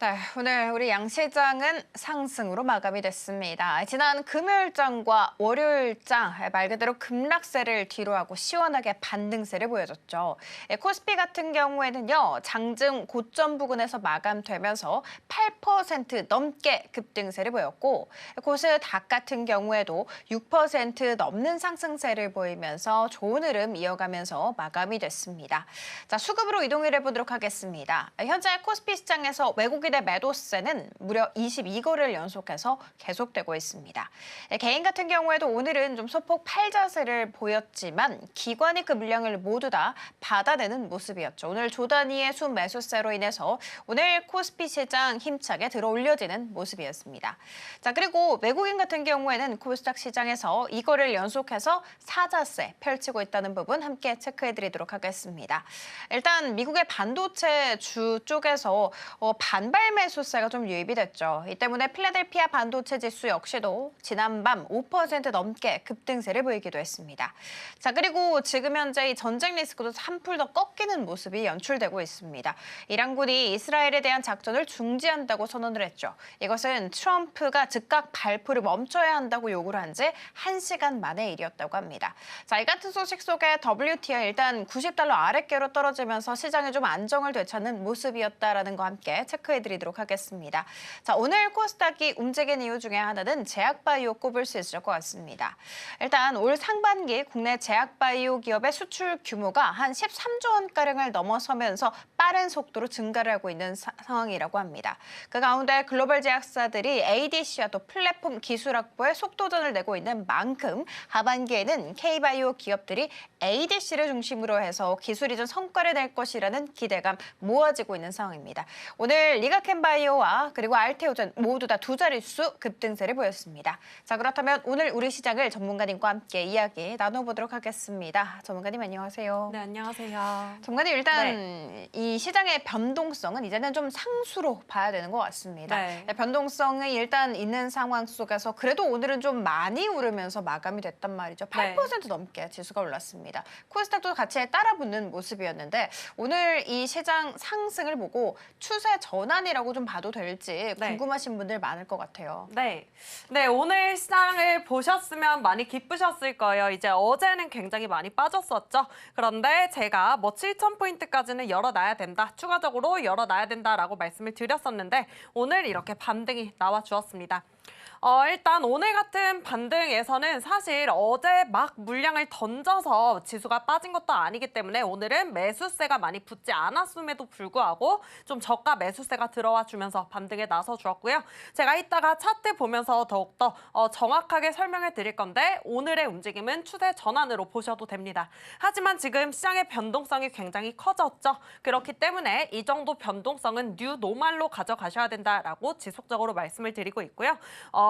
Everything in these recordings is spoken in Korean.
네, 오늘 우리 양시장은 상승으로 마감이 됐습니다. 지난 금요일장과 월요일장 말 그대로 급락세를 뒤로하고 시원하게 반등세를 보여줬죠. 코스피 같은 경우에는요, 장중 고점 부근에서 마감되면서 8% 넘게 급등세를 보였고, 코스닥 같은 경우에도 6% 넘는 상승세를 보이면서 좋은 흐름 이어가면서 마감이 됐습니다. 자, 수급으로 이동을 해보도록 하겠습니다. 현재 코스피 시장에서 외국인의 매도세는 무려 22거래를 연속해서 계속되고 있습니다. 개인 같은 경우에도 오늘은 좀 소폭 팔자세를 보였지만 기관이 그 물량을 모두 다 받아내는 모습이었죠. 오늘 조단위의 순매수세로 인해서 오늘 코스피 시장 힘차게 들어올려지는 모습이었습니다. 자, 그리고 외국인 같은 경우에는 코스닥 시장에서 2거래를 연속해서 사자세 펼치고 있다는 부분 함께 체크해드리도록 하겠습니다. 일단 미국의 반도체 주 쪽에서 반발 매수세가 좀 유입이 됐죠. 이 때문에 필라델피아 반도체 지수 역시도 지난밤 5% 넘게 급등세를 보이기도 했습니다. 자, 그리고 지금 현재 이 전쟁 리스크도 한풀 더 꺾이는 모습이 연출되고 있습니다. 이란군이 이스라엘에 대한 작전을 중지한다고 선언을 했죠. 이것은 트럼프가 즉각 발포를 멈춰야 한다고 요구를 한 지 1시간 만의 일이었다고 합니다. 자, 이 같은 소식 속에 WTI 일단 90달러 아랫께로 떨어지면서 시장이 좀 안정을 되찾는 모습이었다라는 거 함께 체크해드리도록 하겠습니다. 자, 오늘 코스닥이 움직인 이유 중에 하나는 제약바이오 꼽을 수 있을 것 같습니다. 일단 올 상반기 국내 제약바이오 기업의 수출 규모가 한 13조 원가량을 넘어서면서 빠른 속도로 증가를 하고 있는 상황이라고 합니다. 그 가운데 글로벌 제약사들이 ADC와 또 플랫폼 기술 확보에 속도전을 내고 있는 만큼 하반기에는 K바이오 기업들이 ADC를 중심으로 해서 기술 이전 성과를 낼 것이라는 기대감 모아지고 있는 상황입니다. 오늘 리가켄바이오와 그리고 알테오젠 모두 다 두 자릿수 급등세를 보였습니다. 자, 그렇다면 오늘 우리 시장을 전문가님과 함께 이야기 나눠보도록 하겠습니다. 전문가님 안녕하세요. 네, 안녕하세요. 전문가님 일단 이 시장의 변동성은 이제는 좀 상수로 봐야 되는 것 같습니다. 네. 변동성이 일단 있는 상황 속에서 그래도 오늘은 좀 많이 오르면서 마감이 됐단 말이죠. 8% 넘게 지수가 올랐습니다. 코스닥도 같이 따라붙는 모습이었는데 오늘 이 시장 상승을 보고 추세 전환이라고 좀 봐도 될지 궁금하신 분들 많을 것 같아요. 네, 오늘 시장을 보셨으면 많이 기쁘셨을 거예요. 이제 어제는 굉장히 많이 빠졌었죠. 그런데 제가 뭐 7,000포인트까지는 열어놔야 된다, 추가적으로 열어놔야 된다라고 말씀을 드렸었는데 오늘 이렇게 반등이 나와 주었습니다. 일단 오늘 같은 반등에서는 사실 어제 막 물량을 던져서 지수가 빠진 것도 아니기 때문에 오늘은 매수세가 많이 붙지 않았음에도 불구하고 좀 저가 매수세가 들어와 주면서 반등에 나서 주었고요. 제가 이따가 차트 보면서 더욱더 정확하게 설명을 드릴 건데 오늘의 움직임은 추세 전환으로 보셔도 됩니다. 하지만 지금 시장의 변동성이 굉장히 커졌죠. 그렇기 때문에 이 정도 변동성은 뉴 노멀로 가져가셔야 된다라고 지속적으로 말씀을 드리고 있고요.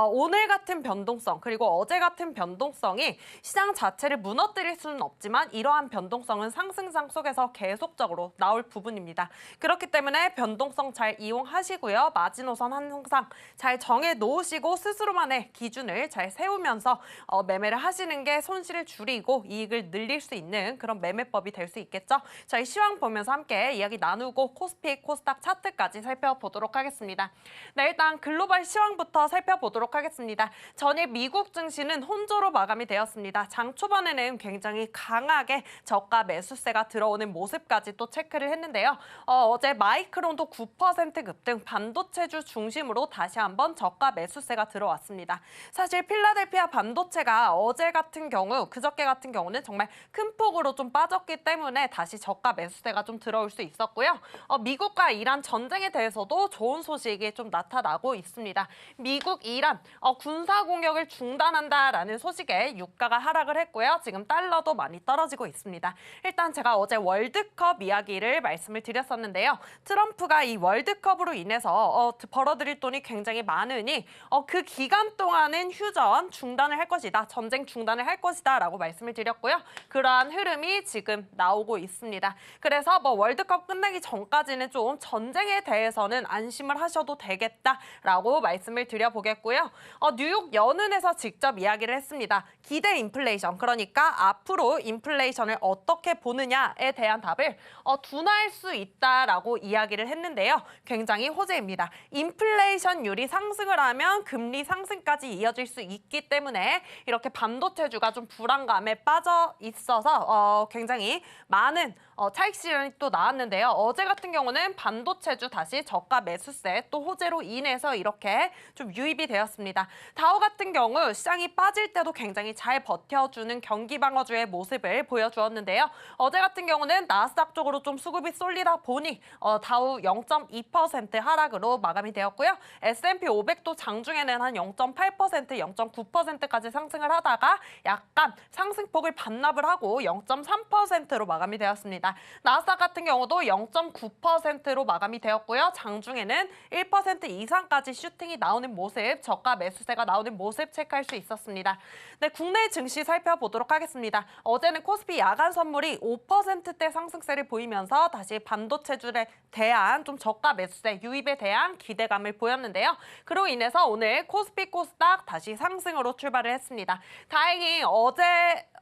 오늘 같은 변동성 그리고 어제 같은 변동성이 시장 자체를 무너뜨릴 수는 없지만 이러한 변동성은 상승장 속에서 계속적으로 나올 부분입니다. 그렇기 때문에 변동성 잘 이용하시고요. 마지노선 항상 잘 정해 놓으시고 스스로만의 기준을 잘 세우면서 매매를 하시는 게 손실을 줄이고 이익을 늘릴 수 있는 그런 매매법이 될 수 있겠죠. 저희 시황 보면서 함께 이야기 나누고 코스피, 코스닥 차트까지 살펴보도록 하겠습니다. 네, 일단 글로벌 시황부터 살펴보도록 하겠습니다. 전일 미국 증시는 혼조로 마감이 되었습니다. 장 초반에는 굉장히 강하게 저가 매수세가 들어오는 모습까지 또 체크를 했는데요. 어제 마이크론도 9% 급등, 반도체주 중심으로 다시 한번 저가 매수세가 들어왔습니다. 사실 필라델피아 반도체가 어제 같은 경우, 그저께 같은 경우는 정말 큰 폭으로 좀 빠졌기 때문에 다시 저가 매수세가 좀 들어올 수 있었고요. 미국과 이란 전쟁에 대해서도 좋은 소식이 좀 나타나고 있습니다. 미국, 이란 군사 공격을 중단한다라는 소식에 유가가 하락을 했고요. 지금 달러도 많이 떨어지고 있습니다. 일단 제가 어제 월드컵 이야기를 말씀을 드렸었는데요. 트럼프가 이 월드컵으로 인해서 벌어들일 돈이 굉장히 많으니 그 기간 동안은 휴전 중단을 할 것이다. 전쟁 중단을 할 것이다 라고 말씀을 드렸고요. 그러한 흐름이 지금 나오고 있습니다. 그래서 뭐 월드컵 끝나기 전까지는 좀 전쟁에 대해서는 안심을 하셔도 되겠다라고 말씀을 드려보겠고 있고요. 뉴욕 연은에서 직접 이야기를 했습니다. 기대 인플레이션, 그러니까 앞으로 인플레이션을 어떻게 보느냐에 대한 답을 둔화할 수 있다라고 이야기를 했는데요. 굉장히 호재입니다. 인플레이션율이 상승을 하면 금리 상승까지 이어질 수 있기 때문에 이렇게 반도체주가 좀 불안감에 빠져 있어서 굉장히 많은 차익 실현이 또 나왔는데요. 어제 같은 경우는 반도체주 다시 저가 매수세 또 호재로 인해서 이렇게 좀 유입이 되었습니다. 다우 같은 경우 시장이 빠질 때도 굉장히 잘 버텨주는 경기 방어주의 모습을 보여주었는데요. 어제 같은 경우는 나스닥 쪽으로 좀 수급이 쏠리다 보니 다우 0.2% 하락으로 마감이 되었고요. S&P 500도 장중에는 한 0.8%, 0.9%까지 상승을 하다가 약간 상승폭을 반납을 하고 0.3%로 마감이 되었습니다. 나스닥 같은 경우도 0.9%로 마감이 되었고요. 장중에는 1% 이상까지 슈팅이 나오는 모습, 저가 매수세가 나오는 모습 체크할 수 있었습니다. 네, 국내 증시 살펴보도록 하겠습니다. 어제는 코스피 야간 선물이 5%대 상승세를 보이면서 다시 반도체주에 대한 좀 저가 매수세 유입에 대한 기대감을 보였는데요. 그로 인해서 오늘 코스피 코스닥 다시 상승으로 출발을 했습니다. 다행히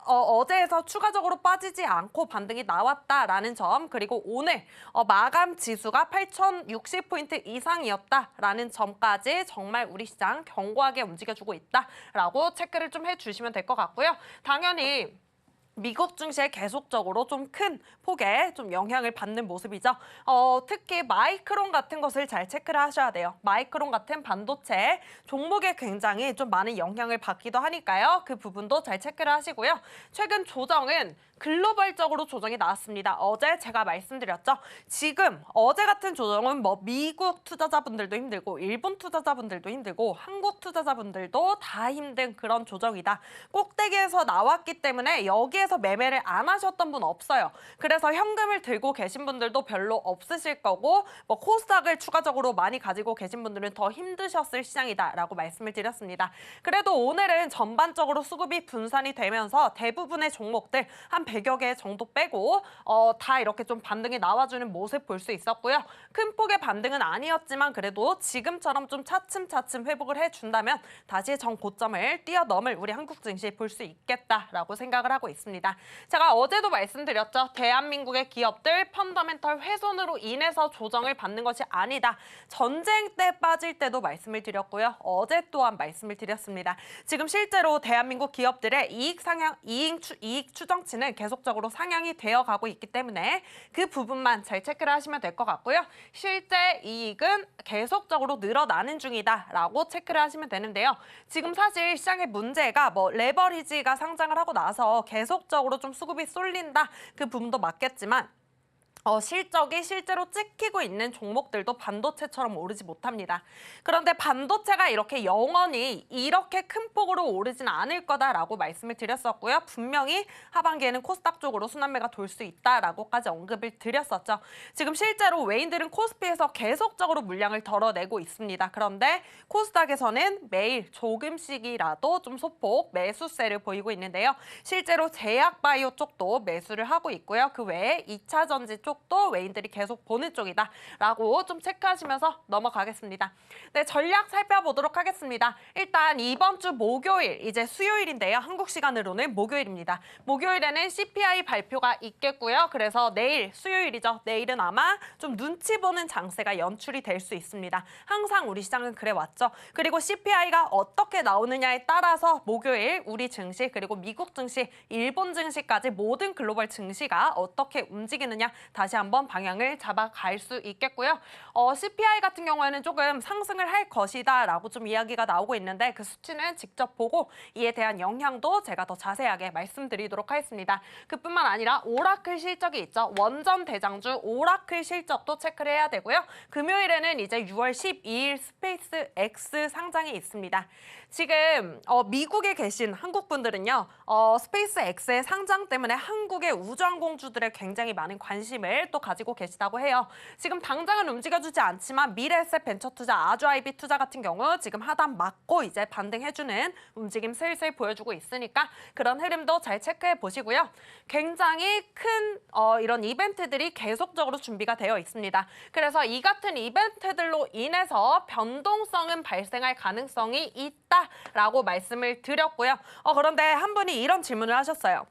어제에서 추가적으로 빠지지 않고 반등이 나왔다라는 점, 그리고 오늘 마감 지수가 8,060포인트 이상이었다라는 점까지 정말 우리 시장 견고하게 움직여주고 있다라고 체크를 좀 해주시면 될 것 같고요. 당연히 미국 증시에 계속적으로 좀 큰 폭의 좀 영향을 받는 모습이죠. 특히 마이크론 같은 것을 잘 체크를 하셔야 돼요. 마이크론 같은 반도체 종목에 굉장히 좀 많은 영향을 받기도 하니까요. 그 부분도 잘 체크를 하시고요. 최근 조정은 글로벌적으로 조정이 나왔습니다. 어제 제가 말씀드렸죠. 지금 어제 같은 조정은 뭐 미국 투자자분들도 힘들고 일본 투자자분들도 힘들고 한국 투자자분들도 다 힘든 그런 조정이다. 꼭대기에서 나왔기 때문에 여기에서 매매를 안 하셨던 분 없어요. 그래서 현금을 들고 계신 분들도 별로 없으실 거고 뭐 코스닥을 추가적으로 많이 가지고 계신 분들은 더 힘드셨을 시장이다라고 말씀을 드렸습니다. 그래도 오늘은 전반적으로 수급이 분산이 되면서 대부분의 종목들 한 100여 개 정도 빼고 다 이렇게 좀 반등이 나와주는 모습 볼 수 있었고요. 큰 폭의 반등은 아니었지만 그래도 지금처럼 좀 차츰차츰 회복을 해준다면 다시 전 고점을 뛰어넘을 우리 한국 증시 볼 수 있겠다라고 생각을 하고 있습니다. 제가 어제도 말씀드렸죠. 대한민국의 기업들 펀더멘털 훼손으로 인해서 조정을 받는 것이 아니다. 전쟁 때 빠질 때도 말씀을 드렸고요. 어제 또한 말씀을 드렸습니다. 지금 실제로 대한민국 기업들의 이익 추정치는 계속적으로 상향이 되어가고 있기 때문에 그 부분만 잘 체크를 하시면 될 것 같고요. 실제 이익은 계속적으로 늘어나는 중이다라고 체크를 하시면 되는데요. 지금 사실 시장의 문제가 뭐 레버리지가 상장을 하고 나서 계속적으로 좀 수급이 쏠린다. 그 부분도 맞겠지만 실적이 실제로 찍히고 있는 종목들도 반도체처럼 오르지 못합니다. 그런데 반도체가 이렇게 영원히 이렇게 큰 폭으로 오르진 않을 거다라고 말씀을 드렸었고요. 분명히 하반기에는 코스닥 쪽으로 순환매가 돌 수 있다라고까지 언급을 드렸었죠. 지금 실제로 외인들은 코스피에서 계속적으로 물량을 덜어내고 있습니다. 그런데 코스닥에서는 매일 조금씩이라도 좀 소폭 매수세를 보이고 있는데요. 실제로 제약바이오 쪽도 매수를 하고 있고요. 그 외에 2차 전지 쪽도 외인들이 계속 보는 쪽이다라고 좀 체크하시면서 넘어가겠습니다. 네, 전략 살펴보도록 하겠습니다. 일단 이번 주 목요일, 이제 수요일인데요. 한국 시간으로는 목요일입니다. 목요일에는 CPI 발표가 있겠고요. 그래서 내일 수요일이죠. 내일은 아마 좀 눈치 보는 장세가 연출이 될 수 있습니다. 항상 우리 시장은 그래왔죠. 그리고 CPI가 어떻게 나오느냐에 따라서 목요일 우리 증시 그리고 미국 증시, 일본 증시까지 모든 글로벌 증시가 어떻게 움직이느냐 다시 한번 방향을 잡아갈 수 있겠고요. CPI 같은 경우에는 조금 상승을 할 것이다라고 좀 이야기가 나오고 있는데 그 수치는 직접 보고 이에 대한 영향도 제가 더 자세하게 말씀드리도록 하겠습니다. 그뿐만 아니라 오라클 실적이 있죠. 원전 대장주 오라클 실적도 체크를 해야 되고요. 금요일에는 이제 6월 12일 스페이스 X 상장이 있습니다. 지금 미국에 계신 한국 분들은요. 스페이스 X의 상장 때문에 한국의 우주항공주들의 굉장히 많은 관심을 생각을 또 가지고 계시다고 해요. 지금 당장은 움직여주지 않지만 미래에셋 벤처투자, 아주아이비 투자 같은 경우 지금 하단 맞고 이제 반등해주는 움직임 슬슬 보여주고 있으니까 그런 흐름도 잘 체크해 보시고요. 굉장히 큰 이런 이벤트들이 계속적으로 준비가 되어 있습니다. 그래서 이 같은 이벤트들로 인해서 변동성은 발생할 가능성이 있다라고 말씀을 드렸고요. 그런데 한 분이 이런 질문을 하셨어요.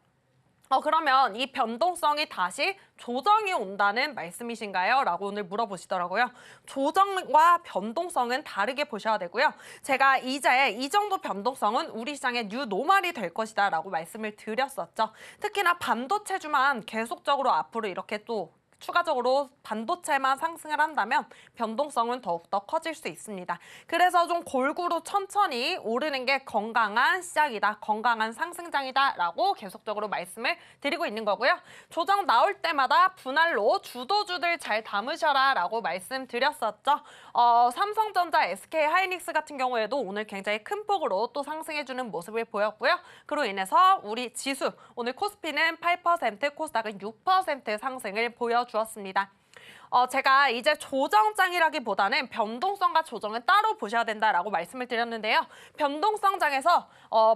그러면 이 변동성이 다시 조정이 온다는 말씀이신가요? 라고 오늘 물어보시더라고요. 조정과 변동성은 다르게 보셔야 되고요. 제가 이제 이 정도 변동성은 우리 시장의 뉴 노멀이 될 것이다 라고 말씀을 드렸었죠. 특히나 반도체주만 계속적으로 앞으로 이렇게 또 추가적으로 반도체만 상승을 한다면 변동성은 더욱더 커질 수 있습니다. 그래서 좀 골고루 천천히 오르는 게 건강한 시장이다, 건강한 상승장이다 라고 계속적으로 말씀을 드리고 있는 거고요. 조정 나올 때마다 분할로 주도주들 잘 담으셔라 라고 말씀드렸었죠. 삼성전자, SK하이닉스 같은 경우에도 오늘 굉장히 큰 폭으로 또 상승해주는 모습을 보였고요. 그로 인해서 우리 지수, 오늘 코스피는 8%, 코스닥은 6% 상승을 보여주었습니다. 제가 이제 조정장이라기보다는 변동성과 조정은 따로 보셔야 된다라고 말씀을 드렸는데요. 변동성장에서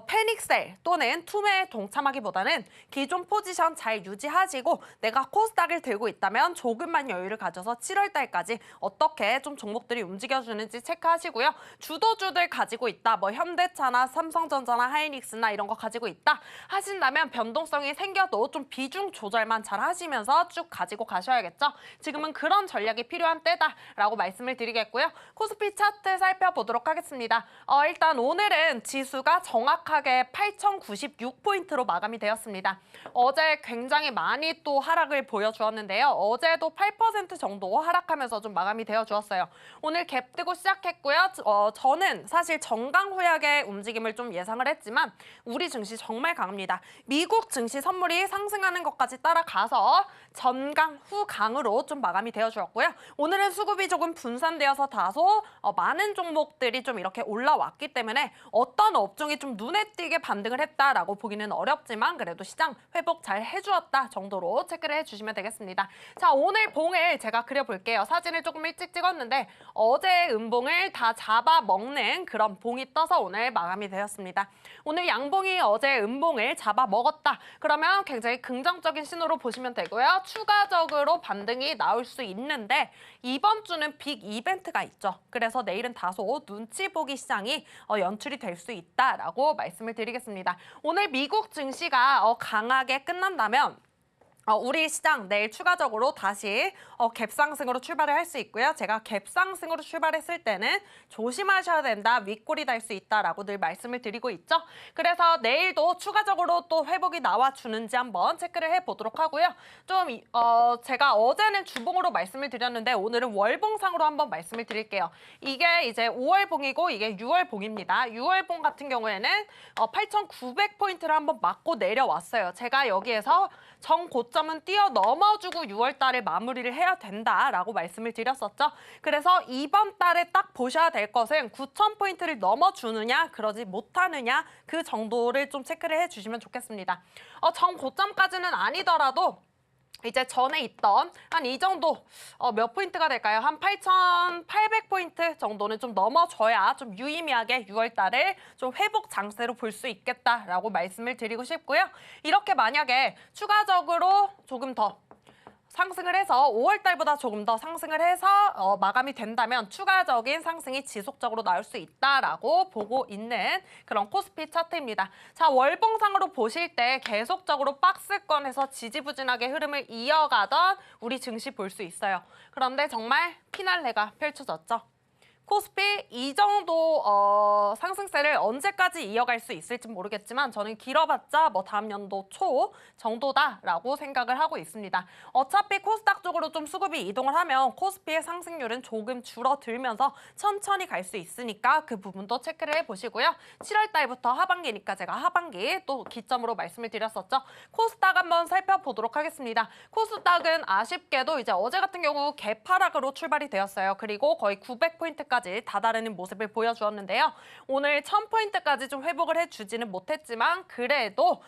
패닉셀 또는 투매에 동참하기보다는 기존 포지션 잘 유지하시고 내가 코스닥을 들고 있다면 조금만 여유를 가져서 7월 달까지 어떻게 좀 종목들이 움직여주는지 체크하시고요. 주도주들 가지고 있다, 뭐 현대차나 삼성전자나 하이닉스나 이런 거 가지고 있다 하신다면 변동성이 생겨도 좀 비중 조절만 잘 하시면서 쭉 가지고 가셔야겠죠. 지금은 그런 전략이 필요한 때다라고 말씀을 드리겠고요. 코스피 차트 살펴보도록 하겠습니다. 일단 오늘은 지수가 정확하게 8,096포인트로 마감이 되었습니다. 어제 굉장히 많이 또 하락을 보여주었는데요. 어제도 8% 정도 하락하면서 좀 마감이 되어주었어요. 오늘 갭 뜨고 시작했고요. 저는 사실 정강후약의 움직임을 좀 예상을 했지만 우리 증시 정말 강합니다. 미국 증시 선물이 상승하는 것까지 따라가서 전강 후강으로 좀 마감이 되어주었고요. 오늘은 수급이 조금 분산되어서 다소 많은 종목들이 좀 이렇게 올라왔기 때문에 어떤 업종이 좀 눈에 띄게 반등을 했다라고 보기는 어렵지만 그래도 시장 회복 잘 해주었다 정도로 체크를 해주시면 되겠습니다. 자, 오늘 봉을 제가 그려볼게요. 사진을 조금 일찍 찍었는데 어제 음봉을 다 잡아먹는 그런 봉이 떠서 오늘 마감이 되었습니다. 오늘 양봉이 어제 음봉을 잡아먹었다. 그러면 굉장히 긍정적인 신호로 보시면 되고요. 추가적으로 반등이 나올 수 있는데 이번 주는 빅 이벤트가 있죠. 그래서 내일은 다소 눈치 보기 시장이 연출이 될 수 있다라고 말씀을 드리겠습니다. 오늘 미국 증시가 강하게 끝난다면 우리 시장 내일 추가적으로 다시 갭상승으로 출발을 할 수 있고요. 제가 갭상승으로 출발했을 때는 조심하셔야 된다, 윗골이 달 수 있다라고 늘 말씀을 드리고 있죠. 그래서 내일도 추가적으로 또 회복이 나와주는지 한번 체크를 해보도록 하고요. 좀 제가 어제는 주봉으로 말씀을 드렸는데 오늘은 월봉상으로 한번 말씀을 드릴게요. 이게 이제 5월봉이고 이게 6월봉입니다. 6월봉 같은 경우에는 8,900포인트를 한번 맞고 내려왔어요. 제가 여기에서 정고점은 뛰어넘어주고 6월 달에 마무리를 해야 된다라고 말씀을 드렸었죠. 그래서 이번 달에 딱 보셔야 될 것은 9,000포인트를 넘어주느냐 그러지 못하느냐 그 정도를 좀 체크를 해주시면 좋겠습니다. 정고점까지는 아니더라도 이제 전에 있던 한 이 정도 몇 포인트가 될까요? 한 8,800포인트 정도는 좀 넘어져야 좀 유의미하게 6월 달에 좀 회복 장세로 볼 수 있겠다라고 말씀을 드리고 싶고요. 이렇게 만약에 추가적으로 조금 더 상승을 해서 5월 달보다 조금 더 상승을 해서 마감이 된다면 추가적인 상승이 지속적으로 나올 수 있다라고 보고 있는 그런 코스피 차트입니다. 자, 월봉상으로 보실 때 계속적으로 박스권에서 지지부진하게 흐름을 이어가던 우리 증시 볼 수 있어요. 그런데 정말 피날레가 펼쳐졌죠. 코스피 이 정도 상승세를 언제까지 이어갈 수 있을지 모르겠지만 저는 길어봤자 뭐 다음 연도 초 정도다라고 생각을 하고 있습니다. 어차피 코스닥 쪽으로 좀 수급이 이동을 하면 코스피의 상승률은 조금 줄어들면서 천천히 갈 수 있으니까 그 부분도 체크를 해보시고요. 7월 달부터 하반기니까 제가 하반기 또 기점으로 말씀을 드렸었죠. 코스닥 한번 살펴보도록 하겠습니다. 코스닥은 아쉽게도 이제 어제 같은 경우 개파락으로 출발이 되었어요. 그리고 거의 900포인트까지 1000포인트까지 다다르는 모습을 보여주었는데요. 오늘 1000포인트까지 좀 회복을 해주지는 못했지만 그래도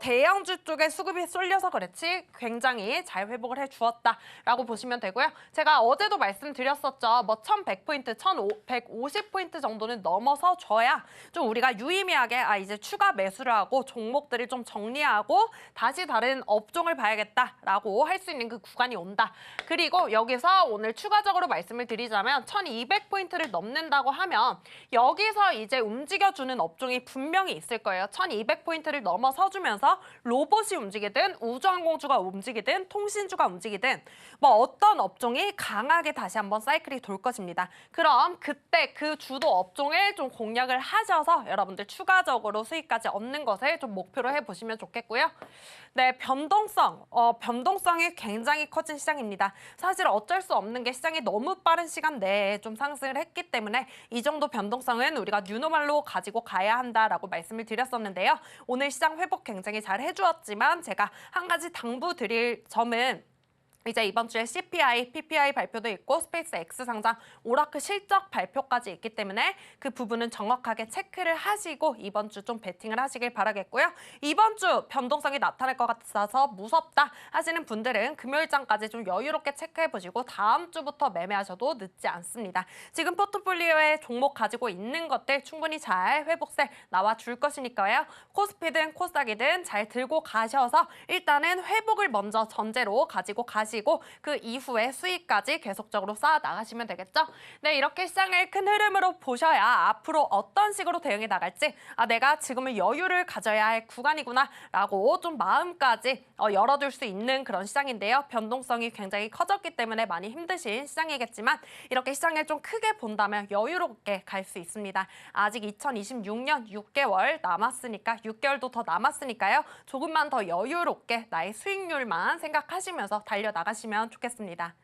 대형주 쪽에 수급이 쏠려서 그렇지 굉장히 잘 회복을 해주었다라고 보시면 되고요. 제가 어제도 말씀드렸었죠. 뭐 1100포인트, 1150포인트 정도는 넘어서 줘야 좀 우리가 유의미하게 이제 추가 매수를 하고 종목들을 좀 정리하고 다시 다른 업종을 봐야겠다라고 할 수 있는 그 구간이 온다. 그리고 여기서 오늘 추가적으로 말씀을 드리자면 1200포인트를 넘는다고 하면 여기서 이제 움직여주는 업종이 분명히 있을 거예요. 1200포인트를 넘어서 주면서 로봇이 움직이든 우주항공주가 움직이든 통신주가 움직이든 뭐 어떤 업종이 강하게 다시 한번 사이클이 돌 것입니다. 그럼 그때 그 주도 업종을 좀 공략을 하셔서 여러분들 추가적으로 수익까지 얻는 것을 좀 목표로 해보시면 좋겠고요. 네, 변동성이 굉장히 커진 시장입니다. 사실 어쩔 수 없는 게 시장이 너무 빠른 시간 내에 좀 상승을 했기 때문에 이 정도 변동성은 우리가 뉴노멀로 가지고 가야 한다라고 말씀을 드렸었는데요. 오늘 시장 회복 굉장히 잘 해주었지만 제가 한 가지 당부드릴 점은 이제 이번 주에 CPI, PPI 발표도 있고 스페이스 X 상장, 오라클 실적 발표까지 있기 때문에 그 부분은 정확하게 체크를 하시고 이번 주 좀 베팅을 하시길 바라겠고요. 이번 주 변동성이 나타날 것 같아서 무섭다 하시는 분들은 금요일장까지 좀 여유롭게 체크해보시고 다음 주부터 매매하셔도 늦지 않습니다. 지금 포트폴리오에 종목 가지고 있는 것들 충분히 잘 회복세 나와줄 것이니까요. 코스피든 코스닥이든 잘 들고 가셔서 일단은 회복을 먼저 전제로 가지고 가시고 그 이후에 수익까지 계속적으로 쌓아 나가시면 되겠죠? 네, 이렇게 시장을 큰 흐름으로 보셔야 앞으로 어떤 식으로 대응해 나갈지 내가 지금은 여유를 가져야 할 구간이구나 라고 좀 마음까지 열어둘 수 있는 그런 시장인데요. 변동성이 굉장히 커졌기 때문에 많이 힘드신 시장이겠지만 이렇게 시장을 좀 크게 본다면 여유롭게 갈 수 있습니다. 아직 2026년 6개월 남았으니까 6개월도 더 남았으니까요. 조금만 더 여유롭게 나의 수익률만 생각하시면서 달려나가시면 좋겠습니다.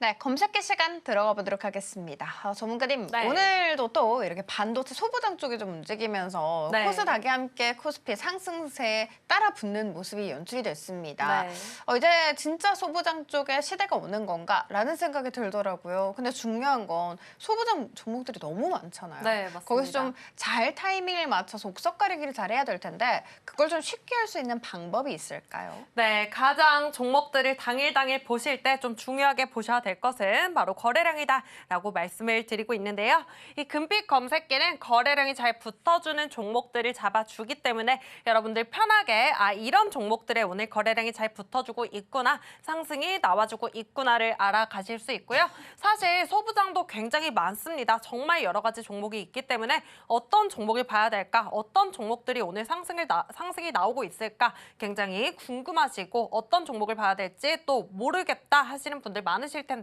네, 검색기 시간 들어가 보도록 하겠습니다. 전문가님, 네. 오늘도 또 이렇게 반도체 소부장 쪽이 좀 움직이면서 네. 코스닥이 함께 코스피 상승세에 따라 붙는 모습이 연출이 됐습니다. 네. 이제 진짜 소부장 쪽에 시대가 오는 건가라는 생각이 들더라고요. 근데 중요한 건 소부장 종목들이 너무 많잖아요. 네, 맞습니다. 거기서 좀 잘 타이밍을 맞춰서 옥석 가리기를 잘해야 될 텐데 그걸 좀 쉽게 할 수 있는 방법이 있을까요? 네, 가장 종목들을 당일 보실 때 좀 중요하게 보셔야 될 것은 바로 거래량이다라고 말씀을 드리고 있는데요. 이 금빛 검색기는 거래량이 잘 붙어주는 종목들을 잡아주기 때문에 여러분들 편하게 이런 종목들에 오늘 거래량이 잘 붙어주고 있구나, 상승이 나와주고 있구나를 알아가실 수 있고요. 사실 소부장도 굉장히 많습니다. 정말 여러 가지 종목이 있기 때문에 어떤 종목을 봐야 될까, 어떤 종목들이 오늘 상승이 나오고 있을까 굉장히 궁금하시고 어떤 종목을 봐야 될지 또 모르겠다 하시는 분들 많으실 텐데요.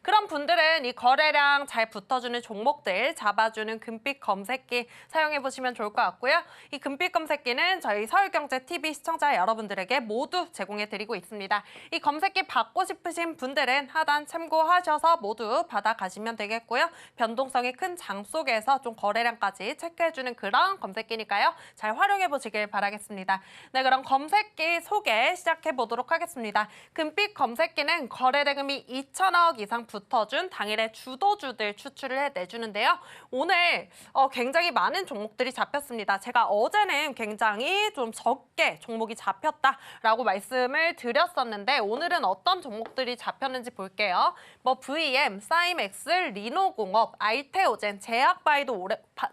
그런 분들은 이 거래량 잘 붙어주는 종목들 잡아주는 금빛 검색기 사용해보시면 좋을 것 같고요. 이 금빛 검색기는 저희 서울경제TV 시청자 여러분들에게 모두 제공해드리고 있습니다. 이 검색기 받고 싶으신 분들은 하단 참고하셔서 모두 받아가시면 되겠고요. 변동성이 큰 장 속에서 좀 거래량까지 체크해주는 그런 검색기니까요. 잘 활용해보시길 바라겠습니다. 네, 그럼 검색기 소개 시작해보도록 하겠습니다. 금빛 검색기는 거래 대금이 2천억 이상 붙어준 당일의 주도주들 추출을 해내주는데요. 오늘 굉장히 많은 종목들이 잡혔습니다. 제가 어제는 굉장히 좀 적게 종목이 잡혔다라고 말씀을 드렸었는데 오늘은 어떤 종목들이 잡혔는지 볼게요. 뭐 VM, 사이맥스, 리노공업, 알테오젠,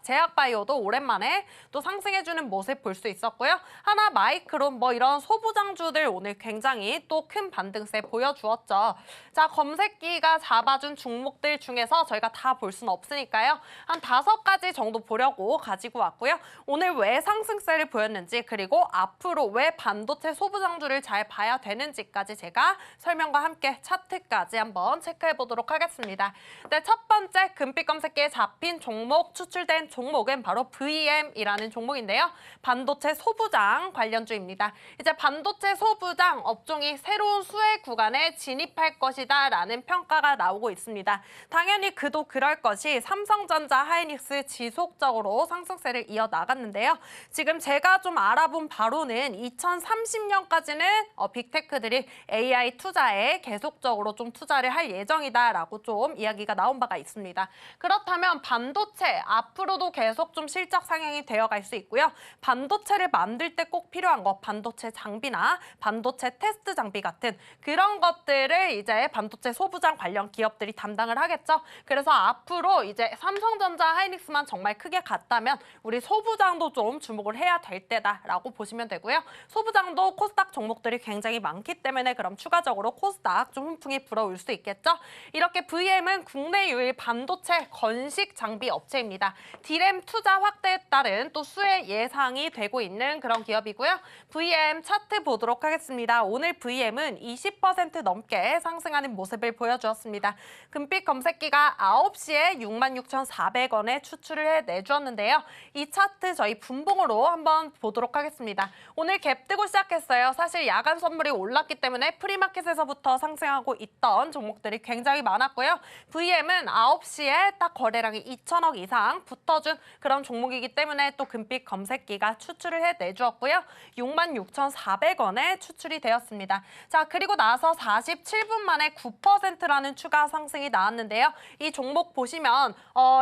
제약바이오도 오랜만에 또 상승해주는 모습 볼 수 있었고요. 하나 마이크론 뭐 이런 소부장주들 오늘 굉장히 또 큰 반등세 보여주었죠. 자, 검색기가 잡아준 종목들 중에서 저희가 다 볼 수는 없으니까요. 한 5가지 정도 보려고 가지고 왔고요. 오늘 왜 상승세를 보였는지 그리고 앞으로 왜 반도체 소부장주를 잘 봐야 되는지까지 제가 설명과 함께 차트까지 한번 체크해 보도록 하겠습니다. 네, 첫 번째 금빛 검색기에 잡힌 종목 추출된 된 종목은 바로 VM이라는 종목인데요. 반도체 소부장 관련주입니다. 이제 반도체 소부장 업종이 새로운 수혜 구간에 진입할 것이다라는 평가가 나오고 있습니다. 당연히 그도 그럴 것이 삼성전자, 하이닉스 지속적으로 상승세를 이어나갔는데요. 지금 제가 좀 알아본 바로는 2030년까지는 빅테크들이 AI 투자에 계속적으로 좀 투자를 할 예정이다라고 좀 이야기가 나온 바가 있습니다. 그렇다면 반도체 앞으로도 계속 좀 실적 상향이 되어갈 수 있고요. 반도체를 만들 때 꼭 필요한 거 반도체 장비나 반도체 테스트 장비 같은 그런 것들을 이제 반도체 소부장 관련 기업들이 담당을 하겠죠. 그래서 앞으로 이제 삼성전자, 하이닉스만 정말 크게 갔다면 우리 소부장도 좀 주목을 해야 될 때다라고 보시면 되고요. 소부장도 코스닥 종목들이 굉장히 많기 때문에 그럼 추가적으로 코스닥 좀 훈풍이 불어올 수 있겠죠. 이렇게 VM은 국내 유일 반도체 건식 장비 업체입니다. D램 투자 확대에 따른 또 수혜 예상이 되고 있는 그런 기업이고요. VM 차트 보도록 하겠습니다. 오늘 VM은 20% 넘게 상승하는 모습을 보여주었습니다. 금빛 검색기가 9시에 66,400원에 추출을 해내주었는데요. 이 차트 저희 분봉으로 한번 보도록 하겠습니다. 오늘 갭 뜨고 시작했어요. 사실 야간 선물이 올랐기 때문에 프리마켓에서부터 상승하고 있던 종목들이 굉장히 많았고요. VM은 9시에 딱 거래량이 2천억 이상 붙어준 그런 종목이기 때문에 또 금빛 검색기가 추출을 해내주었고요. 66,400원에 추출이 되었습니다. 자, 그리고 나서 47분 만에 9%라는 추가 상승이 나왔는데요. 이 종목 보시면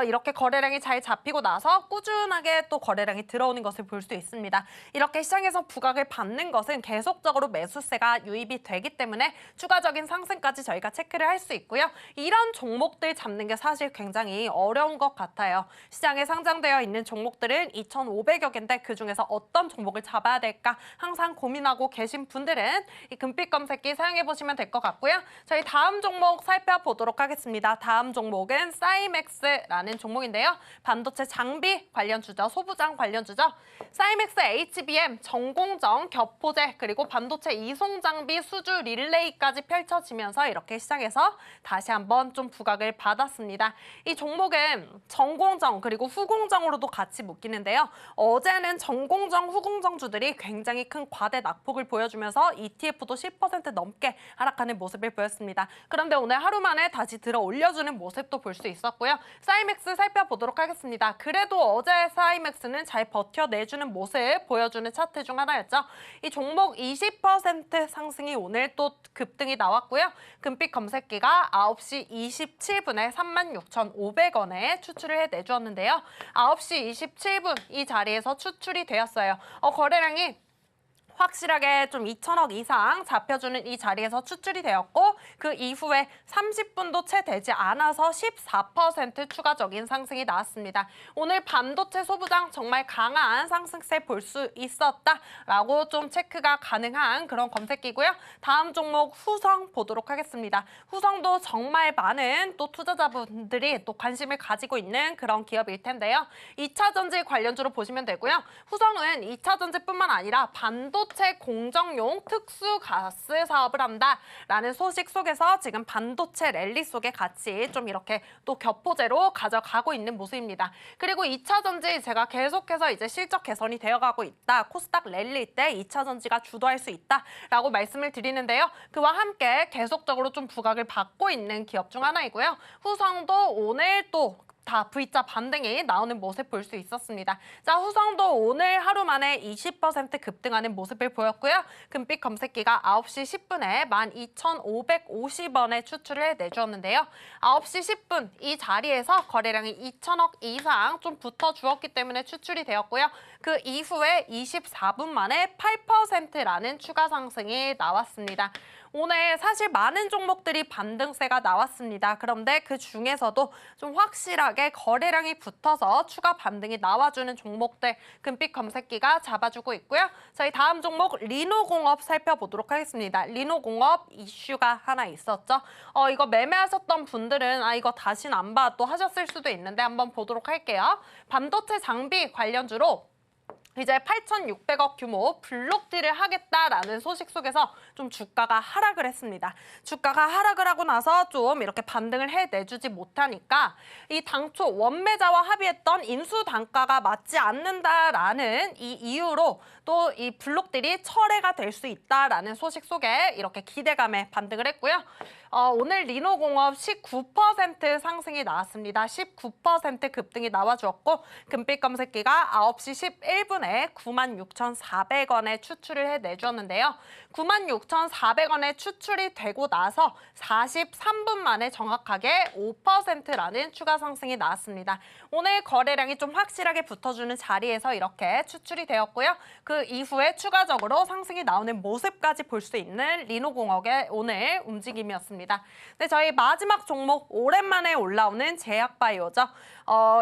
이렇게 거래량이 잘 잡히고 나서 꾸준하게 또 거래량이 들어오는 것을 볼 수 있습니다. 이렇게 시장에서 부각을 받는 것은 계속적으로 매수세가 유입이 되기 때문에 추가적인 상승까지 저희가 체크를 할 수 있고요. 이런 종목들 잡는 게 사실 굉장히 어려운 것 같아요. 시장에 상장되어 있는 종목들은 2,500여 개인데 그중에서 어떤 종목을 잡아야 될까 항상 고민하고 계신 분들은 이 금빛 검색기 사용해 보시면 될 것 같고요. 저희 다음 종목 살펴보도록 하겠습니다. 다음 종목은 사이맥스라는 종목인데요. 반도체 장비 관련주죠. 소부장 관련주죠. 사이맥스 HBM, 전공정, 겹포제, 그리고 반도체 이송 장비 수주 릴레이까지 펼쳐지면서 이렇게 시장에서 다시 한번 좀 부각을 받았습니다. 이 종목은 전공정 그리고 후공정으로도 같이 묶이는데요. 어제는 전공정, 후공정주들이 굉장히 큰 과대 낙폭을 보여주면서 ETF도 10% 넘게 하락하는 모습을 보였습니다. 그런데 오늘 하루 만에 다시 들어 올려주는 모습도 볼 수 있었고요. 사이맥스 살펴보도록 하겠습니다. 그래도 어제 사이맥스는 잘 버텨내주는 모습 보여주는 차트 중 하나였죠. 이 종목 20% 상승이 오늘 또 급등이 나왔고요. 금빛 검색기가 9시 27분에 36,500원에 추출을 해내주었는데요. 9시 27분 이 자리에서 추출이 되었어요. 거래량이 확실하게 좀 2천억 이상 잡혀주는 이 자리에서 추출이 되었고 그 이후에 30분도 채 되지 않아서 14% 추가적인 상승이 나왔습니다. 오늘 반도체 소부장 정말 강한 상승세 볼 수 있었다라고 좀 체크가 가능한 그런 검색기고요. 다음 종목 후성 보도록 하겠습니다. 후성도 정말 많은 또 투자자분들이 또 관심을 가지고 있는 그런 기업일 텐데요. 2차 전지 관련주로 보시면 되고요. 후성은 2차 전지뿐만 아니라 반도체 공정용 특수 가스 사업을 한다라는 소식 속에서 지금 반도체 랠리 속에 같이 좀 이렇게 또 겹포제로 가져가고 있는 모습입니다. 그리고 2차 전지 제가 계속해서 이제 실적 개선이 되어가고 있다. 코스닥 랠리 때 2차 전지가 주도할 수 있다라고 말씀을 드리는데요. 그와 함께 계속적으로 좀 부각을 받고 있는 기업 중 하나이고요. 후성도 오늘 또 다 V자 반등이 나오는 모습 볼 수 있었습니다. 자, 후성도 오늘 하루 만에 20% 급등하는 모습을 보였고요. 금빛 검색기가 9시 10분에 12,550원에 추출을 해내주었는데요. 9시 10분 이 자리에서 거래량이 2천억 이상 좀 붙어주었기 때문에 추출이 되었고요. 그 이후에 24분 만에 8%라는 추가 상승이 나왔습니다. 오늘 사실 많은 종목들이 반등세가 나왔습니다. 그런데 그 중에서도 좀 확실하게 거래량이 붙어서 추가 반등이 나와주는 종목들 금빛 검색기가 잡아주고 있고요. 저희 다음 종목 리노공업 살펴보도록 하겠습니다. 리노공업 이슈가 하나 있었죠. 이거 매매하셨던 분들은 이거 다시는 안 봐 또 하셨을 수도 있는데 한번 보도록 할게요. 반도체 장비 관련주로 이제 8,600억 규모 블록딜을 하겠다라는 소식 속에서 좀 주가가 하락을 했습니다. 주가가 하락을 하고 나서 좀 이렇게 반등을 해내주지 못하니까 이 당초 원매자와 합의했던 인수 단가가 맞지 않는다라는 이 이유로 또 이 블록딜이 철회가 될 수 있다라는 소식 속에 이렇게 기대감에 반등을 했고요. 오늘 리노공업 19% 상승이 나왔습니다. 19% 급등이 나와주었고 금빛 검색기가 9시 11분에 96,400원에 추출을 해내주었는데요. 96,400원에 추출이 되고 나서 43분 만에 정확하게 5%라는 추가 상승이 나왔습니다. 오늘 거래량이 좀 확실하게 붙어주는 자리에서 이렇게 추출이 되었고요. 그 이후에 추가적으로 상승이 나오는 모습까지 볼 수 있는 리노공업의 오늘 움직임이었습니다. 네, 저희 마지막 종목 오랜만에 올라오는 제약바이오죠.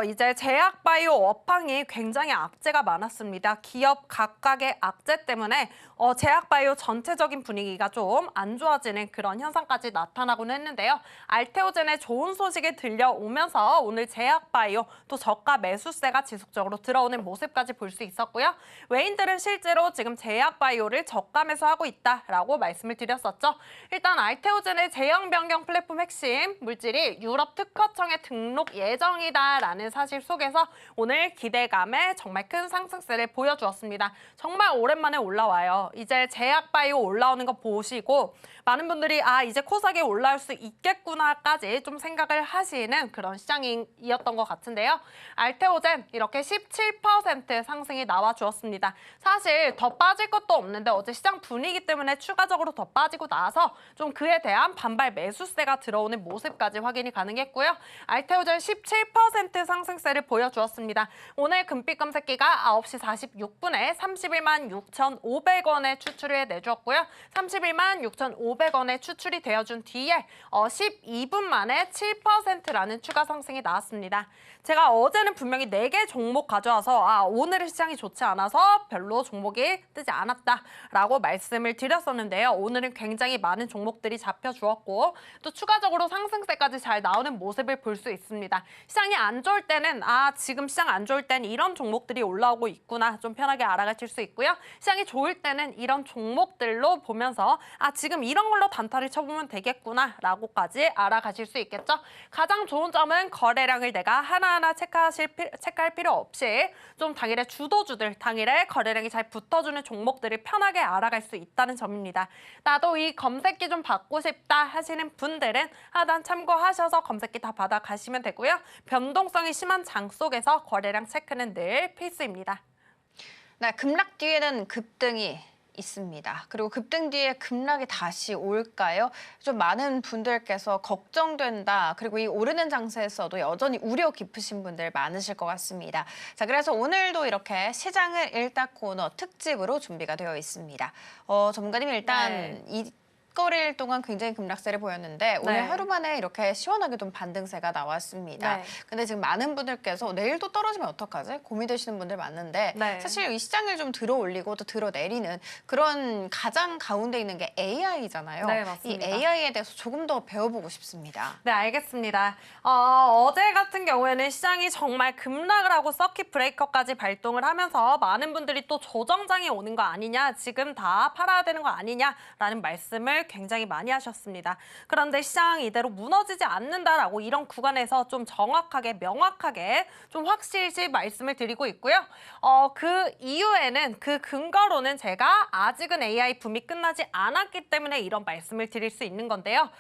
이제 제약바이오 업황이 굉장히 악재가 많았습니다. 기업 각각의 악재 때문에 제약바이오 전체적인 분위기가 좀 안 좋아지는 그런 현상까지 나타나곤 했는데요. 알테오젠의 좋은 소식이 들려오면서 오늘 제약바이오 또 저가 매수세가 지속적으로 들어오는 모습까지 볼 수 있었고요. 외인들은 실제로 지금 제약바이오를 저가 매수하고 있다라고 말씀을 드렸었죠. 일단 알테오젠의 제형 변경 플랫폼 핵심 물질이 유럽 특허청에 등록 예정이다라는 사실 속에서 오늘 기대감에 정말 큰 상승세를 보여주었습니다. 정말 오랜만에 올라와요. 이제 제약바이오 올라오는 거 보시고 많은 분들이 이제 코스닥에 올라올 수 있겠구나까지 좀 생각을 하시는 그런 시장이었던 것 같은데요. 알테오젠 이렇게 17% 상승이 나와주었습니다. 사실 더 빠질 것도 없는데 어제 시장 분위기 때문에 추가적으로 더 빠지고 나서 좀 그에 대한 반발 매수세가 들어오는 모습까지 확인이 가능했고요. 알테오젠 17% 상승세를 보여주었습니다. 오늘 금빛 검색기가 9시 46분에 31만 6,500원에 추출을 해내주었고요. 31만 6,500원에 추출이 되어준 뒤에 12분 만에 7%라는 추가 상승이 나왔습니다. 제가 어제는 분명히 4개 종목 가져와서 오늘의 시장이 좋지 않아서 별로 종목이 뜨지 않았다라고 말씀을 드렸었는데요. 오늘은 굉장히 많은 종목들이 잡혀주었고 또 추가적으로 상승세까지 잘 나오는 모습을 볼 수 있습니다. 시장이 안 좋을 때는 지금 시장 안 좋을 때는 이런 종목들이 올라오고 있구나 좀 편하게 알아가실 수 있고요. 시장이 좋을 때는 이런 종목들로 보면서 지금 이런 걸로 단타를 쳐보면 되겠구나 라고까지 알아가실 수 있겠죠. 가장 좋은 점은 거래량을 내가 하나하나 체크할 필요 없이 좀 당일에 주도주들 당일에 거래량이 잘 붙어주는 종목들을 편하게 알아갈 수 있다는 점입니다. 나도 이 검색기 좀 받고 싶다 하시는 분들은 하단 참고하셔서 검색기 다 받아가시면 되고요. 변동성이 심한 장 속에서 거래량 체크는 늘 필수입니다. 네, 급락 뒤에는 급등이 있습니다. 그리고 급등 뒤에 급락이 다시 올까요? 좀 많은 분들께서 걱정된다. 그리고 이 오르는 장세에서도 여전히 우려 깊으신 분들 많으실 것 같습니다. 자, 그래서 오늘도 이렇게 시장을 읽다 코너 특집으로 준비가 되어 있습니다. 전문가님 일단 거래일 동안 굉장히 급락세를 보였는데 오늘 하루 만에 이렇게 시원하게 좀 반등세가 나왔습니다. 근데 지금 많은 분들께서 내일도 떨어지면 어떡하지? 고민되시는 분들 많은데 사실 이 시장을 좀 들어 올리고 또 들어 내리는 그런 가장 가운데 있는 게 AI잖아요. 네, 맞습니다. 이 AI에 대해서 조금 더 배워보고 싶습니다. 네, 알겠습니다. 어제 같은 경우에는 시장이 정말 급락을 하고 서킷 브레이커까지 발동을 하면서 많은 분들이 또 조정장이 오는 거 아니냐, 지금 다 팔아야 되는 거 아니냐라는 말씀을 굉장히 많이 하셨습니다. 그런데 시장이 이대로 무너지지 않는다라고 이런 구간에서 좀 정확하게 명확하게 좀 확실시 말씀을 드리고 있고요. 그 이유에는 그 근거로는 제가 아직은 AI 붐이 끝나지 않았기 때문에 이런 말씀을 드릴 수 있는 건데요.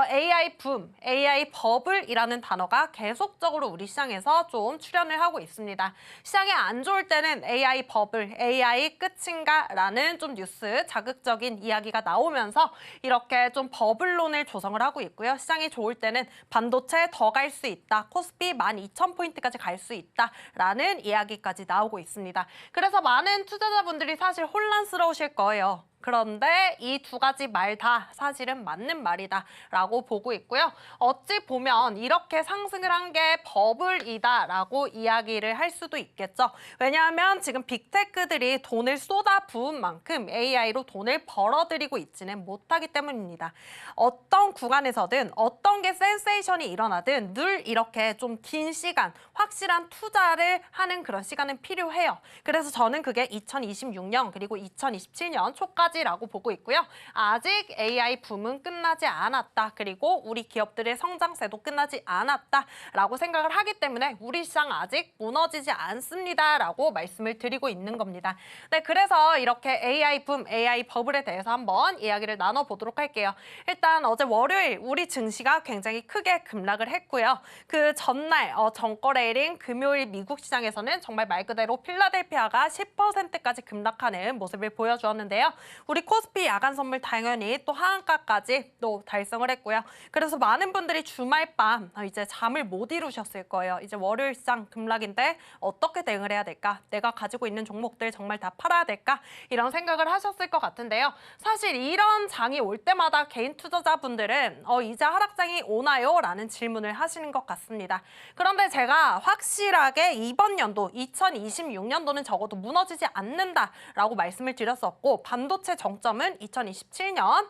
AI 붐, AI 버블이라는 단어가 계속적으로 우리 시장에서 좀 출현을 하고 있습니다. 시장이 안 좋을 때는 AI 버블, AI 끝인가라는 좀 뉴스 자극적인 이야기가 나오면서 이렇게 좀 버블론을 조성을 하고 있고요. 시장이 좋을 때는 반도체 더 갈 수 있다. 코스피 12,000포인트까지 갈 수 있다라는 이야기까지 나오고 있습니다. 그래서 많은 투자자분들이 사실 혼란스러우실 거예요. 그런데 이 두 가지 말 다 사실은 맞는 말이다라고 보고 있고요. 어찌 보면 이렇게 상승을 한 게 버블이다라고 이야기를 할 수도 있겠죠. 왜냐하면 지금 빅테크들이 돈을 쏟아 부은 만큼 AI로 돈을 벌어들이고 있지는 못하기 때문입니다. 어떤 구간에서든 어떤 게 센세이션이 일어나든 늘 이렇게 좀 긴 시간, 확실한 투자를 하는 그런 시간은 필요해요. 그래서 저는 그게 2026년 그리고 2027년 초까지라고 보고 있고요. 아직 AI 붐은 끝나지 않았다. 그리고 우리 기업들의 성장세도 끝나지 않았다라고 생각을 하기 때문에 우리 시장 아직 무너지지 않습니다라고 말씀을 드리고 있는 겁니다. 네, 그래서 이렇게 AI 붐, AI 버블에 대해서 한번 이야기를 나눠보도록 할게요. 일단 어제 월요일 우리 증시가 굉장히 크게 급락을 했고요. 그 전날 전거래일인 금요일 미국 시장에서는 정말 말 그대로 필라델피아가 10%까지 급락하는 모습을 보여주었는데요. 우리 코스피 야간 선물 당연히 또 하한가까지 또 달성을 했고요. 그래서 많은 분들이 주말 밤 이제 잠을 못 이루셨을 거예요. 이제 월요일 시장 급락인데 어떻게 대응을 해야 될까? 내가 가지고 있는 종목들 정말 다 팔아야 될까? 이런 생각을 하셨을 것 같은데요. 사실 이런 장이 올 때마다 개인 투자자분들은 이제 하락장이 오나요? 라는 질문을 하시는 것 같습니다. 그런데 제가 확실하게 이번 연도 2026년도는 적어도 무너지지 않는다라고 말씀을 드렸었고 반도체 정점은 2027년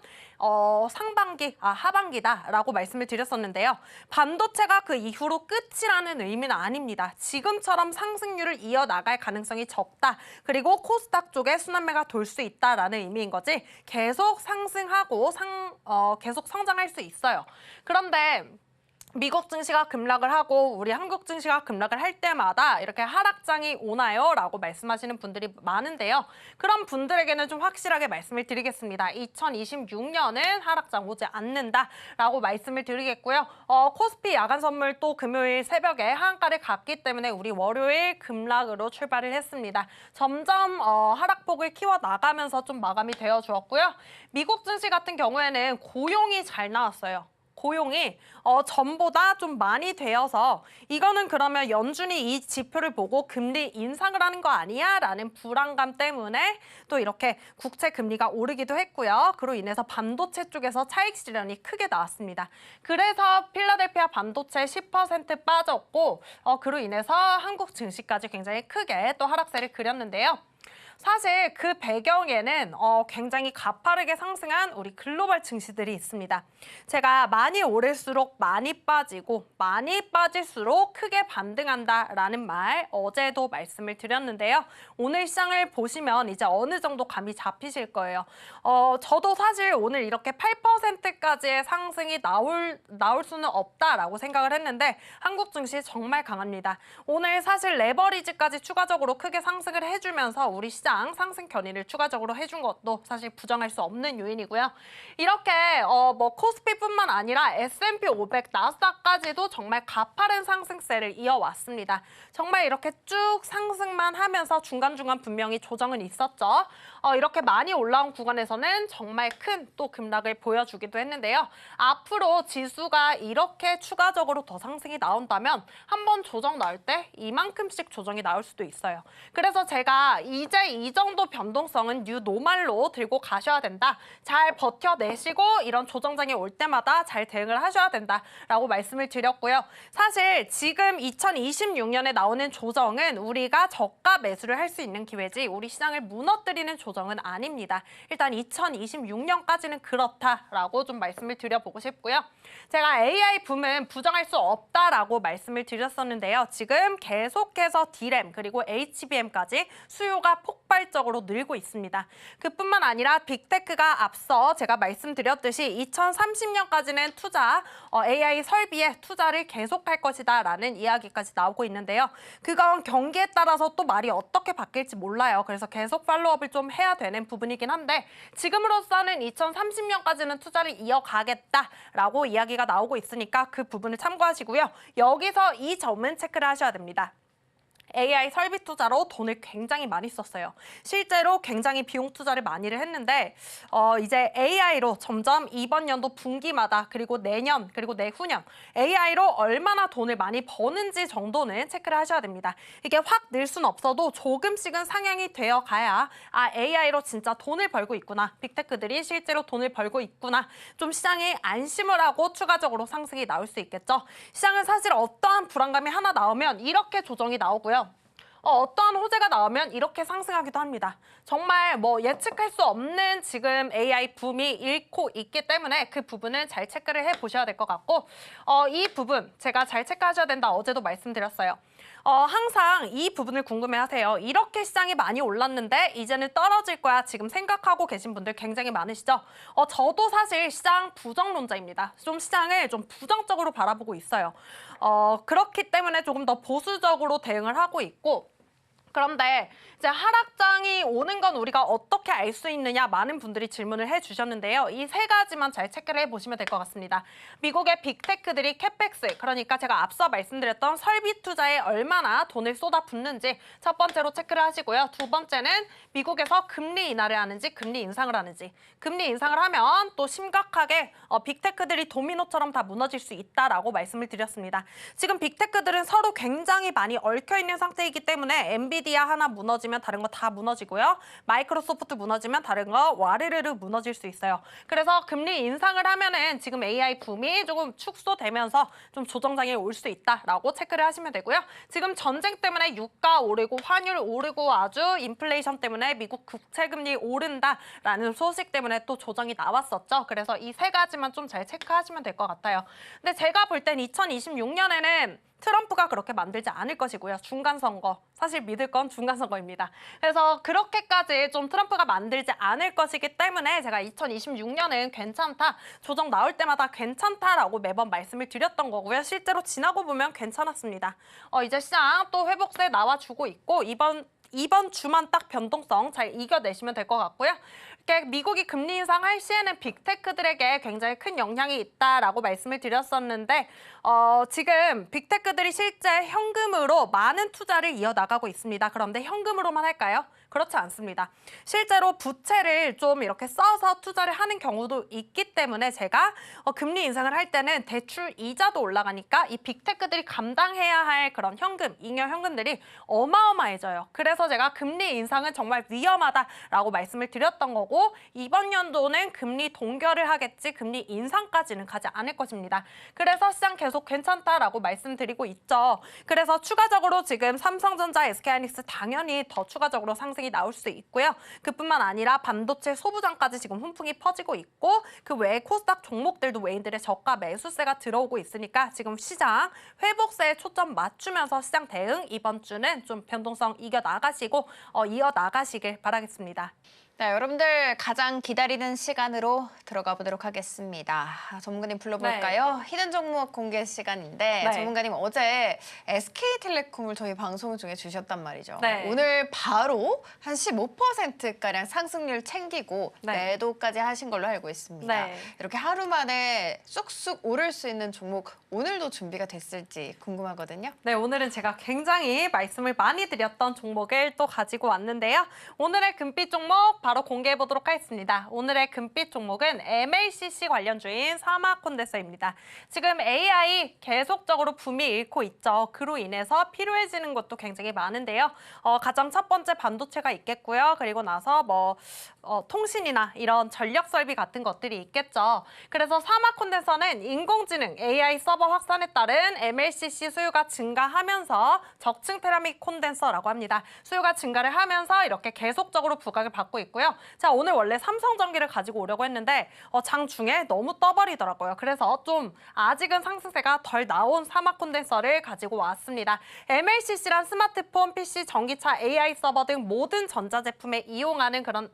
하반기다라고 말씀을 드렸었는데요. 반도체가 그 이후로 끝이라는 의미는 아닙니다. 지금처럼 상승률을 이어나갈 가능성이 적다. 그리고 코스닥 쪽에 순환매가 돌 수 있다라는 의미인 거지 계속 상승하고 계속 성장할 수 있어요. 그런데 미국 증시가 급락을 하고 우리 한국 증시가 급락을 할 때마다 이렇게 하락장이 오나요? 라고 말씀하시는 분들이 많은데요. 그런 분들에게는 좀 확실하게 말씀을 드리겠습니다. 2026년은 하락장 오지 않는다라고 말씀을 드리겠고요. 코스피 야간 선물 또 금요일 새벽에 하한가를 갔기 때문에 우리 월요일 급락으로 출발을 했습니다. 점점 하락폭을 키워나가면서 좀 마감이 되어 주었고요. 미국 증시 같은 경우에는 고용이 잘 나왔어요. 고용이 전보다 좀 많이 되어서 이거는 그러면 연준이 이 지표를 보고 금리 인상을 하는 거 아니야? 라는 불안감 때문에 또 이렇게 국채 금리가 오르기도 했고요. 그로 인해서 반도체 쪽에서 차익 실현이 크게 나왔습니다. 그래서 필라델피아 반도체 10% 빠졌고 그로 인해서 한국 증시까지 굉장히 크게 또 하락세를 그렸는데요. 사실 그 배경에는 굉장히 가파르게 상승한 우리 글로벌 증시들이 있습니다. 제가 많이 오를수록 많이 빠지고 많이 빠질수록 크게 반등한다라는 말 어제도 말씀을 드렸는데요. 오늘 시장을 보시면 이제 어느 정도 감이 잡히실 거예요. 저도 사실 오늘 이렇게 8%까지의 상승이 나올 수는 없다라고 생각을 했는데 한국 증시 정말 강합니다. 오늘 사실 레버리지까지 추가적으로 크게 상승을 해주면서 우리 시장 상승 견인을 추가적으로 해준 것도 사실 부정할 수 없는 요인이고요. 이렇게 코스피뿐만 아니라 S&P 500, 나스닥까지도 정말 가파른 상승세를 이어왔습니다. 정말 이렇게 쭉 상승만 하면서 중간중간 분명히 조정은 있었죠. 이렇게 많이 올라온 구간에서는 정말 큰 또 급락을 보여주기도 했는데요. 앞으로 지수가 이렇게 추가적으로 더 상승이 나온다면 한번 조정 나올 때 이만큼씩 조정이 나올 수도 있어요. 그래서 제가 이제 이 정도 변동성은 뉴 노멀로 들고 가셔야 된다. 잘 버텨내시고 이런 조정장이 올 때마다 잘 대응을 하셔야 된다라고 말씀을 드렸고요. 사실 지금 2026년에 나오는 조정은 우리가 저가 매수를 할 수 있는 기회지 우리 시장을 무너뜨리는 조정은 아닙니다. 일단 2026년까지는 그렇다라고 좀 말씀을 드려보고 싶고요. 제가 AI 붐은 부정할 수 없다라고 말씀을 드렸었는데요. 지금 계속해서 D램 그리고 HBM까지 수요가 폭발적으로 늘고 있습니다. 그뿐만 아니라 빅테크가 앞서 제가 말씀드렸듯이 2030년까지는 AI 설비에 투자를 계속할 것이다 라는 이야기까지 나오고 있는데요. 그건 경기에 따라서 또 말이 어떻게 바뀔지 몰라요. 그래서 계속 팔로우업을 좀 해야 되는 부분이긴 한데 지금으로서는 2030년까지는 투자를 이어가겠다라고 이야기가 나오고 있으니까 그 부분을 참고하시고요. 여기서 이 점은 체크를 하셔야 됩니다. AI 설비 투자로 돈을 굉장히 많이 썼어요. 실제로 굉장히 비용 투자를 많이를 했는데 이제 AI로 점점 이번 연도 분기마다 그리고 내년 그리고 내후년 AI로 얼마나 돈을 많이 버는지 정도는 체크를 하셔야 됩니다. 이게 확 늘 수는 없어도 조금씩은 상향이 되어 가야 AI로 진짜 돈을 벌고 있구나. 빅테크들이 실제로 돈을 벌고 있구나. 좀 시장에 안심을 하고 추가적으로 상승이 나올 수 있겠죠. 시장은 사실 어떠한 불안감이 하나 나오면 이렇게 조정이 나오고요. 어떠한 호재가 나오면 이렇게 상승하기도 합니다. 정말 뭐 예측할 수 없는 지금 AI 붐이 일고 있기 때문에 그 부분은 잘 체크를 해보셔야 될 것 같고 이 부분 제가 잘 체크하셔야 된다 어제도 말씀드렸어요. 항상 이 부분을 궁금해하세요. 이렇게 시장이 많이 올랐는데 이제는 떨어질 거야 지금 생각하고 계신 분들 굉장히 많으시죠? 저도 사실 시장 부정론자입니다. 좀 시장을 좀 부정적으로 바라보고 있어요. 그렇기 때문에 조금 더 보수적으로 대응을 하고 있고 그런데 이제 하락장이 오는 건 우리가 어떻게 알 수 있느냐 많은 분들이 질문을 해주셨는데요. 이 세 가지만 잘 체크를 해보시면 될 것 같습니다. 미국의 빅테크들이 캐펙스, 그러니까 제가 앞서 말씀드렸던 설비 투자에 얼마나 돈을 쏟아붓는지 첫 번째로 체크를 하시고요. 두 번째는 미국에서 금리 인하를 하는지 금리 인상을 하는지. 금리 인상을 하면 또 심각하게 빅테크들이 도미노처럼 다 무너질 수 있다라고 말씀을 드렸습니다. 지금 빅테크들은 서로 굉장히 많이 얽혀있는 상태이기 때문에 엔비디아 하나 무너지면 다른 거 다 무너지고요. 마이크로소프트 무너지면 다른 거 와르르르 무너질 수 있어요. 그래서 금리 인상을 하면은 지금 AI 붐이 조금 축소되면서 좀 조정장애 올 수 있다라고 체크를 하시면 되고요. 지금 전쟁 때문에 유가 오르고 환율 오르고 아주 인플레이션 때문에 미국 국채금리 오른다라는 소식 때문에 또 조정이 나왔었죠. 그래서 이 세 가지만 좀 잘 체크하시면 될 것 같아요. 근데 제가 볼 땐 2026년에는 트럼프가 그렇게 만들지 않을 것이고요. 중간선거, 사실 믿을 건 중간선거입니다. 그래서 그렇게까지 좀 트럼프가 만들지 않을 것이기 때문에 제가 2026년은 괜찮다, 조정 나올 때마다 괜찮다라고 매번 말씀을 드렸던 거고요. 실제로 지나고 보면 괜찮았습니다. 이제 시장 또 회복세 나와주고 있고 이번 주만 딱 변동성 잘 이겨내시면 될 것 같고요. 이렇게 미국이 금리 인상할 시에는 빅테크들에게 굉장히 큰 영향이 있다라고 말씀을 드렸었는데 지금 빅테크들이 실제 현금으로 많은 투자를 이어나가고 있습니다. 그런데 현금으로만 할까요? 그렇지 않습니다. 실제로 부채를 좀 이렇게 써서 투자를 하는 경우도 있기 때문에 제가 금리 인상을 할 때는 대출 이자도 올라가니까 이 빅테크들이 감당해야 할 그런 현금, 잉여 현금들이 어마어마해져요. 그래서 제가 금리 인상은 정말 위험하다라고 말씀을 드렸던 거고 이번 연도는 금리 동결을 하겠지 금리 인상까지는 가지 않을 것입니다. 그래서 시장 계속 괜찮다라고 말씀드리고 있죠. 그래서 추가적으로 지금 삼성전자, SK하이닉스 당연히 더 추가적으로 상승이 나올 수 있고요. 그뿐만 아니라 반도체 소부장까지 지금 훈풍이 퍼지고 있고 그 외에 코스닥 종목들도 외인들의 저가 매수세가 들어오고 있으니까 지금 시장 회복세에 초점 맞추면서 시장 대응 이번 주는 좀 변동성 이겨나가시고 이어나가시길 바라겠습니다. 네, 여러분들 가장 기다리는 시간으로 들어가 보도록 하겠습니다. 전문가님 불러볼까요? 히든 종목 공개 시간인데 네. 전문가님 어제 SK텔레콤을 저희 방송 중에 주셨단 말이죠. 네. 오늘 바로 한 15%가량 상승률 챙기고 네. 매도까지 하신 걸로 알고 있습니다. 네. 이렇게 하루 만에 쑥쑥 오를 수 있는 종목 오늘도 준비가 됐을지 궁금하거든요. 네, 오늘은 제가 굉장히 말씀을 많이 드렸던 종목을 또 가지고 왔는데요. 오늘의 금빛 종목 바로 공개해 보도록 하겠습니다. 오늘의 금빛 종목은 MLCC 관련주인 사마콘덴서입니다. 지금 AI 계속적으로 붐이 일고 있죠. 그로 인해서 필요해지는 것도 굉장히 많은데요. 가장 첫 번째 반도체가 있겠고요. 그리고 나서 통신이나 이런 전력 설비 같은 것들이 있겠죠. 그래서 사마콘덴서는 인공지능 AI 서버 확산에 따른 MLCC 수요가 증가하면서 적층 테라믹 콘덴서라고 합니다. 수요가 증가를 하면서 이렇게 계속적으로 부각을 받고 있고요. 자, 오늘 원래 삼성전기를 가지고 오려고 했는데 장중에 너무 떠버리더라고요. 그래서 좀 아직은 상승세가 덜 나온 사마콘덴서를 가지고 왔습니다. MLCC란 스마트폰, PC, 전기차, AI 서버 등 모든 전자제품에 이용하는 그런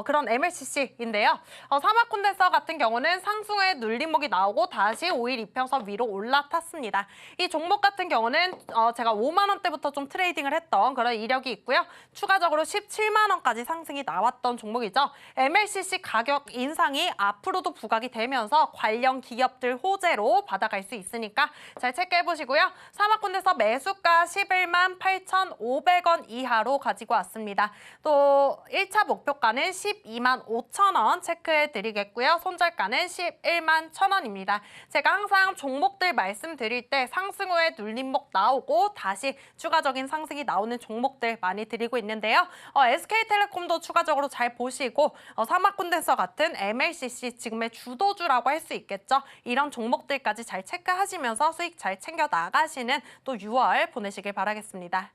그런 MLCC인데요. 사마콘덴서 같은 경우는 상승의 눌림목이 나오고 다시 5일 이평선 위로 올라탔습니다. 이 종목 같은 경우는 제가 5만 원대부터 좀 트레이딩을 했던 그런 이력이 있고요. 추가적으로 17만 원까지 원가까지 상승이 나왔던 종목이죠. MLCC 가격 인상이 앞으로도 부각이 되면서 관련 기업들 호재로 받아갈 수 있으니까 잘 체크해보시고요. 사모펀드에서 매수가 11만 8,500원 이하로 가지고 왔습니다. 또 1차 목표가는 12만 5천 원 체크해드리겠고요. 손절가는 11만 1,000원입니다. 제가 항상 종목들 말씀드릴 때 상승 후에 눌림목 나오고 다시 추가적인 상승이 나오는 종목들 많이 드리고 있는데요. SK텔레콤도 추가적으로 잘 보시고 사모펀드에서 같은 MLCC 지금의 주도주라고 할 수 있겠죠. 이런 종목들까지 잘 체크하시면서 수익 잘 챙겨 나가시는 또 6월 보내시길 바라겠습니다.